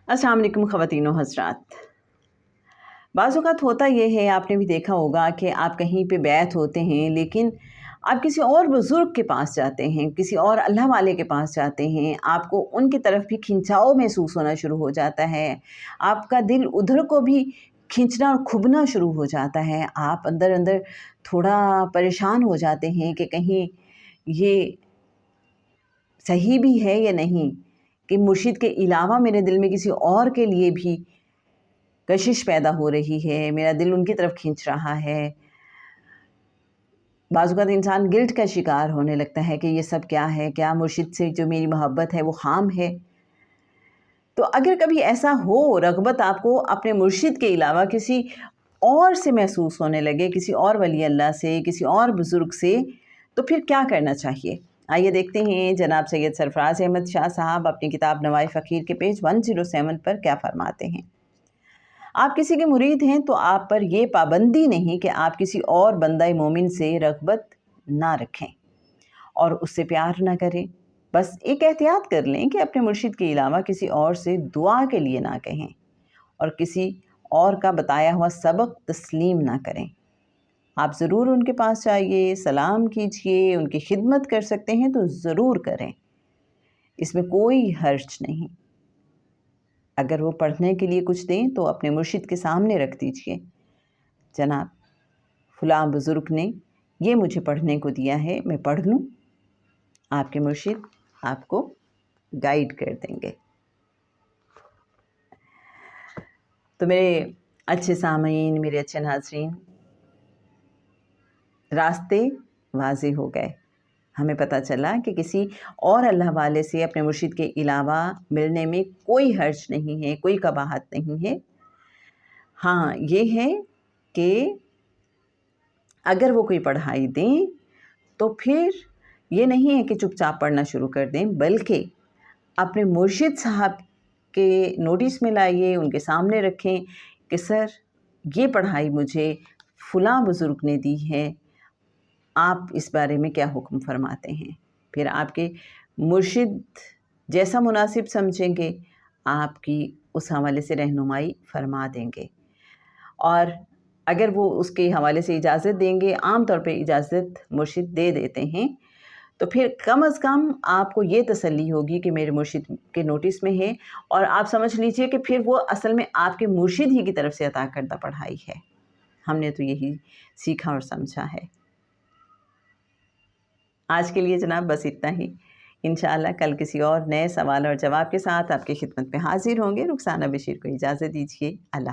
अस्सलाम वालेकुम ख़वातीन व हज़रात। बाज़ औक़ात होता ये है, आपने भी देखा होगा कि आप कहीं पे बैत होते हैं, लेकिन आप किसी और बुज़ुर्ग के पास जाते हैं, किसी और अल्लाह वाले के पास जाते हैं, आपको उनकी तरफ भी खिंचाव महसूस होना शुरू हो जाता है। आपका दिल उधर को भी खींचना और खुभना शुरू हो जाता है। आप अंदर अंदर थोड़ा परेशान हो जाते हैं कि कहीं ये सही भी है या नहीं, कि मुर्शिद के अलावा मेरे दिल में किसी और के लिए भी कशिश पैदा हो रही है, मेरा दिल उनकी तरफ खींच रहा है। बाज़ औक़ात इंसान गिल्ट का शिकार होने लगता है कि ये सब क्या है, क्या मुर्शिद से जो मेरी मोहब्बत है वो ख़ाम है। तो अगर कभी ऐसा हो, रग़बत आपको अपने मुर्शिद के अलावा किसी और से महसूस होने लगे, किसी और वली अल्लाह से, किसी और बुज़ुर्ग से, तो फिर क्या करना चाहिए? आइए देखते हैं जनाब सैयद सरफराज अहमद शाह साहब अपनी किताब नवाए फ़कीर के पेज 107 पर क्या फ़रमाते हैं। आप किसी के मुरीद हैं तो आप पर यह पाबंदी नहीं कि आप किसी और बंदा मोमिन से रग़बत ना रखें और उससे प्यार ना करें। बस एक एहतियात कर लें कि अपने मुर्शिद के अलावा किसी और से दुआ के लिए ना कहें और किसी और का बताया हुआ सबक तस्लीम ना करें। आप ज़रूर उनके पास जाइए, सलाम कीजिए, उनकी खिदमत कर सकते हैं तो ज़रूर करें, इसमें कोई हर्ज नहीं। अगर वो पढ़ने के लिए कुछ दें तो अपने मुर्शिद के सामने रख दीजिए, जनाब फ़लाँ बुज़ुर्ग ने ये मुझे पढ़ने को दिया है, मैं पढ़ लूँ। आपके मुर्शिद आपको गाइड कर देंगे। तो मेरे अच्छे सामीन, मेरे अच्छे नाज़रीन, रास्ते वाज़े हो गए। हमें पता चला कि किसी और अल्लाह वाले से अपने मुर्शिद के अलावा मिलने में कोई हर्ज नहीं है, कोई कबाहत नहीं है। हाँ, ये है कि अगर वो कोई पढ़ाई दें तो फिर ये नहीं है कि चुपचाप पढ़ना शुरू कर दें, बल्कि अपने मुर्शिद साहब के नोटिस में लाइए, उनके सामने रखें कि सर ये पढ़ाई मुझे फ़लाँ बुज़ुर्ग ने दी है, आप इस बारे में क्या हुक्म फरमाते हैं। फिर आपके मुर्शिद जैसा मुनासिब समझेंगे, आपकी उस हवाले से रहनुमाई फरमा देंगे और अगर वो उसके हवाले से इजाज़त देंगे, आम तौर पे इजाज़त मुर्शिद दे देते हैं, तो फिर कम अज़ कम आपको ये तसल्ली होगी कि मेरे मुर्शिद के नोटिस में है और आप समझ लीजिए कि फिर वो असल में आपके मुर्शिद ही की तरफ से अता करदा पढ़ाई है। हमने तो यही सीखा और समझा है। आज के लिए जनाब बस इतना ही। इंशाअल्लाह कल किसी और नए सवाल और जवाब के साथ आपकी खिदमत में हाज़िर होंगे। रुखसाना बशीर को इजाज़त दीजिए। अल्लाह।